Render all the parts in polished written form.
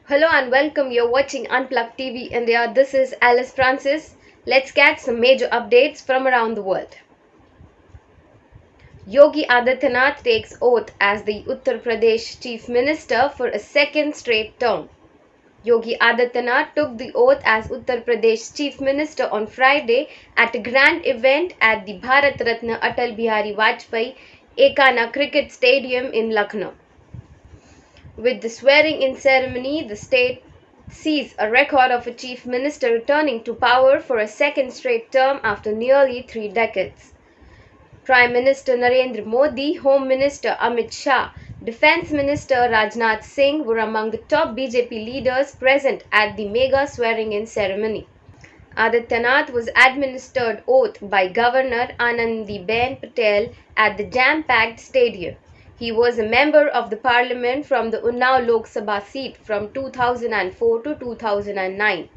Hello and welcome. You're watching Unplugged TV India. This is Alice Francis. Let's get some major updates from around the world. Yogi Adityanath takes oath as the Uttar Pradesh Chief Minister for a second straight term. Yogi Adityanath took the oath as Uttar Pradesh Chief Minister on Friday at a grand event at the Bharat Ratna Atal Bihari Vajpayee Ekana Cricket Stadium in Lucknow. With the swearing-in ceremony, the state sees a record of a chief minister returning to power for a second straight term after nearly 3 decades. Prime Minister Narendra Modi, Home Minister Amit Shah, Defence Minister Rajnath Singh were among the top BJP leaders present at the mega swearing-in ceremony. Adityanath was administered oath by Governor Anandiben Patel at the jam-packed stadium. He was a member of the parliament from the Unnao Lok Sabha seat from 2004 to 2009.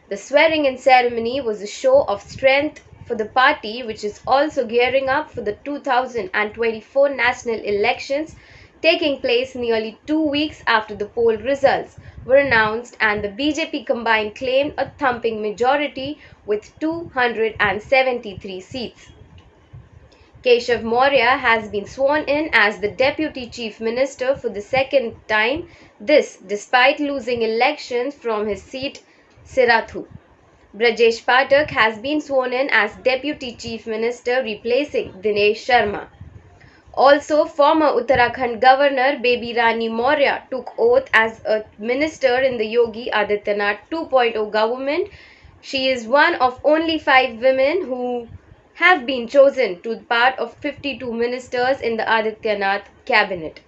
The swearing-in ceremony was a show of strength for the party, which is also gearing up for the 2024 national elections, taking place nearly 2 weeks after the poll results were announced and the BJP combined claimed a thumping majority with 273 seats. Keshav Maurya has been sworn in as the Deputy Chief Minister for the second time, this despite losing elections from his seat Sirathu. Brajesh Pathak has been sworn in as Deputy Chief Minister replacing Dinesh Sharma. Also, former Uttarakhand Governor Baby Rani Maurya took oath as a minister in the Yogi Adityanath 2.0 government. She is one of only 5 women who have been chosen to be part of 52 ministers in the Adityanath cabinet.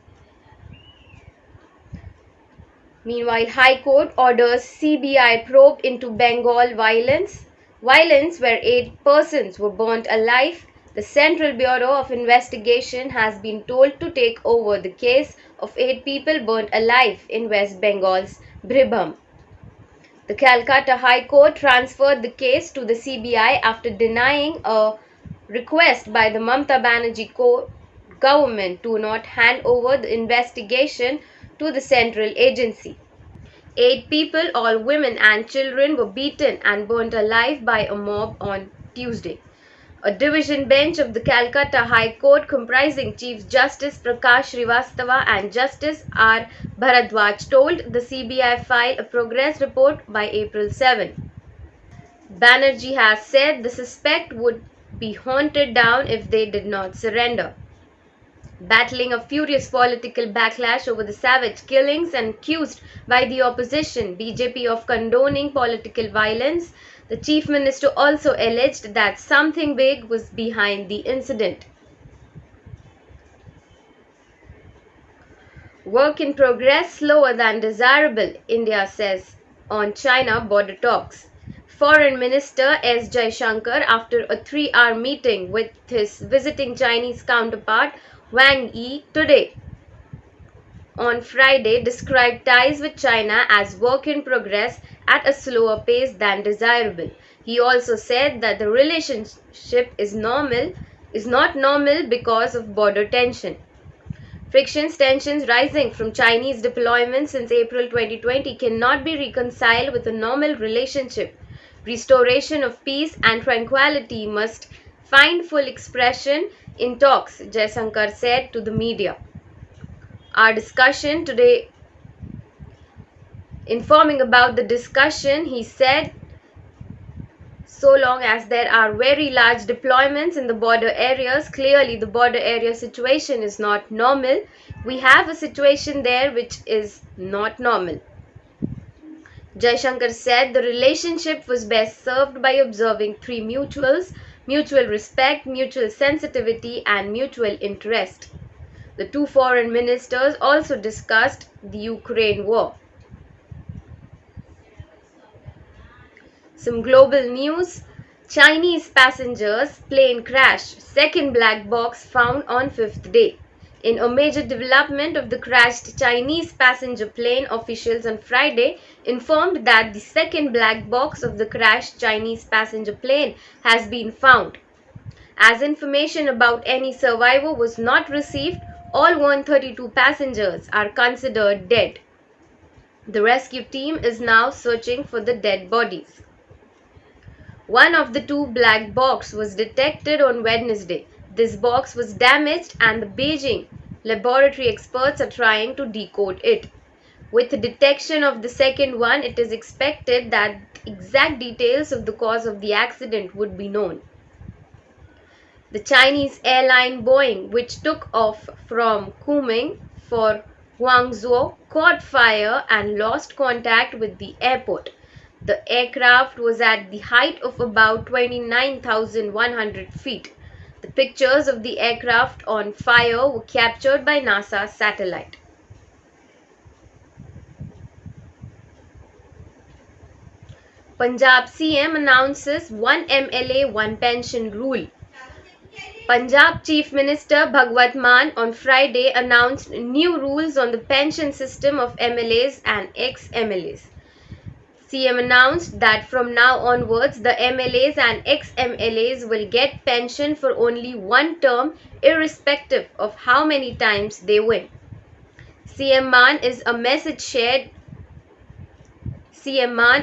Meanwhile, High Court orders CBI probe into Bengal violence where 8 persons were burnt alive. The Central Bureau of Investigation has been told to take over the case of 8 people burnt alive in West Bengal's Bhirbhum. The Calcutta High Court transferred the case to the CBI after denying a request by the Mamata Banerjee government to not hand over the investigation to the central agency. 8 people, all women and children, were beaten and burnt alive by a mob on Tuesday. A division bench of the Calcutta High Court comprising Chief Justice Prakash Srivastava and Justice R. Bharadwaj told the CBI file a progress report by April 7. Banerjee has said the suspect would be hunted down if they did not surrender. Battling a furious political backlash over the savage killings and accused by the opposition BJP of condoning political violence, the chief minister also alleged that something big was behind the incident. Work in progress slower than desirable, India says on China border talks. Foreign Minister S. Jaishankar, after a 3-hour meeting with his visiting Chinese counterpart Wang Yi today, on Friday, described ties with China as work in progress at a slower pace than desirable. He also said that the relationship is not normal because of border tensions rising from Chinese deployments since April 2020 cannot be reconciled with a normal relationship. Restoration of peace and tranquility must find full expression in talks, Jaishankar said to the media. Our discussion today, informing about the discussion, he said, so long as there are very large deployments in the border areas, clearly the border area situation is not normal. We have a situation there which is not normal. Jaishankar said the relationship was best served by observing 3 mutuals: mutual respect, mutual sensitivity, and mutual interest. The 2 foreign ministers also discussed the Ukraine war. Some global news. Chinese passengers plane crash, second black box found on 5th day. In a major development of the crashed Chinese passenger plane, officials on Friday informed that the second black box of the crashed Chinese passenger plane has been found. As information about any survivor was not received, all 132 passengers are considered dead. The rescue team is now searching for the dead bodies. One of the two black boxes was detected on Wednesday. This box was damaged and the Beijing laboratory experts are trying to decode it. With the detection of the second one, it is expected that exact details of the cause of the accident would be known. The Chinese airline Boeing, which took off from Kunming for Guangzhou, caught fire and lost contact with the airport. The aircraft was at the height of about 29,100 feet. The pictures of the aircraft on fire were captured by NASA's satellite. Punjab CM announces One MLA One Pension rule. Punjab Chief Minister Bhagwant Mann on Friday announced new rules on the pension system of MLAs and ex-MLAs. CM announced that from now onwards, the MLAs and ex-MLAs will get pension for only one term, irrespective of how many times they win. CM Mann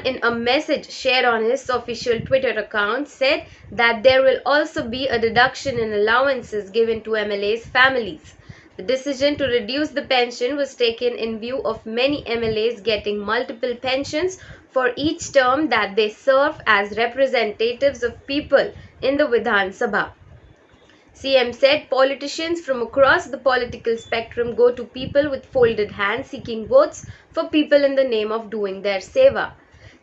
in a message shared on his official Twitter account said that there will also be a deduction in allowances given to MLAs' families. The decision to reduce the pension was taken in view of many MLAs getting multiple pensions for each term that they serve as representatives of people in the Vidhan Sabha. CM said politicians from across the political spectrum go to people with folded hands seeking votes for people in the name of doing their seva.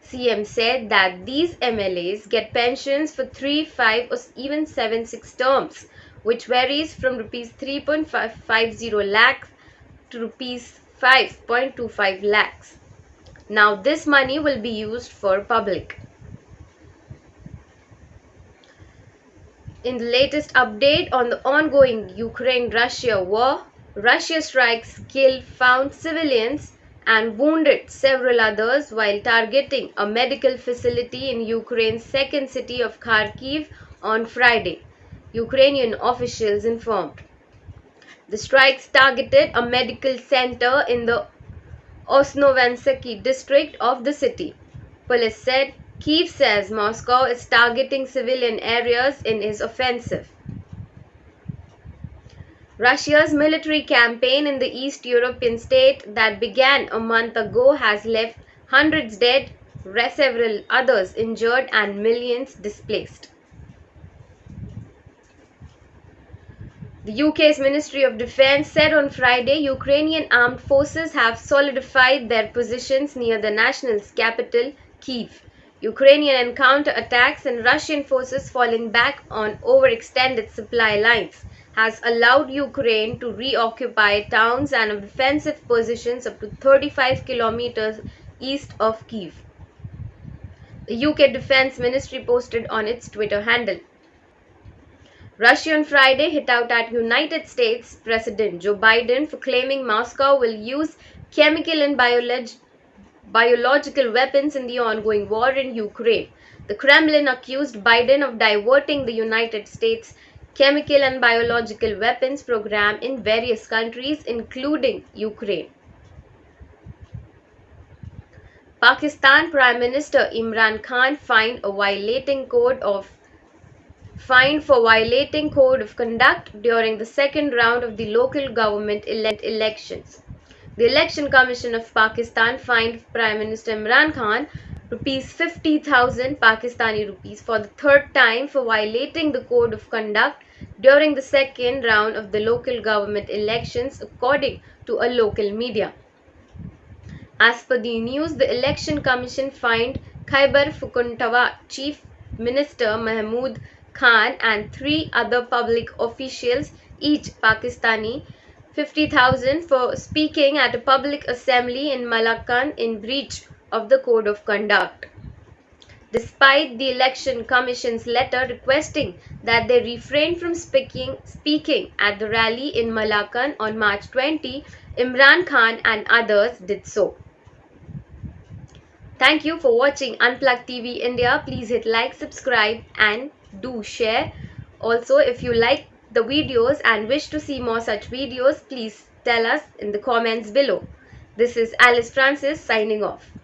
CM said that these MLAs get pensions for 3, 5 or even 7, 6 terms, which varies from Rs 3.50 lakhs to Rs 5.25 lakhs. Now this money will be used for public. In the latest update on the ongoing Ukraine-Russia war, Russia strikes killed found civilians and wounded several others while targeting a medical facility in Ukraine's second city of Kharkiv on Friday, Ukrainian officials informed. The strikes targeted a medical center in the Osnovensky district of the city. Police said Kyiv says Moscow is targeting civilian areas in its offensive. Russia's military campaign in the East European state that began a month ago has left hundreds dead, several others injured, and millions displaced. The UK's Ministry of Defence said on Friday Ukrainian armed forces have solidified their positions near the national capital, Kyiv. Ukrainian counter-attacks and Russian forces falling back on overextended supply lines has allowed Ukraine to reoccupy towns and defensive positions up to 35 kilometers east of Kyiv. The UK Defence Ministry posted on its Twitter handle. Russia on Friday hit out at United States President Joe Biden for claiming Moscow will use chemical and biological weapons in the ongoing war in Ukraine. The Kremlin accused Biden of diverting the United States chemical and biological weapons program in various countries, including Ukraine. Pakistan Prime Minister Imran Khan fined for violating code of conduct during the second round of the local government elections. The Election Commission of Pakistan fined Prime Minister Imran Khan Rs 50,000 Pakistani rupees for the third time for violating the code of conduct during the second round of the local government elections, according to a local media. As per the news, the Election Commission fined Khyber Pakhtunkhwa Chief Minister Mahmood Khan and 3 other public officials, each Pakistani, 50,000 for speaking at a public assembly in Malakand in breach of the Code of Conduct. Despite the Election Commission's letter requesting that they refrain from speaking at the rally in Malakand on March 20, Imran Khan and others did so. Thank you for watching Unplugged TV India. Please hit like, subscribe and do share. Also, if you like the videos and wish to see more such videos, please tell us in the comments below. This is Alice Francis signing off.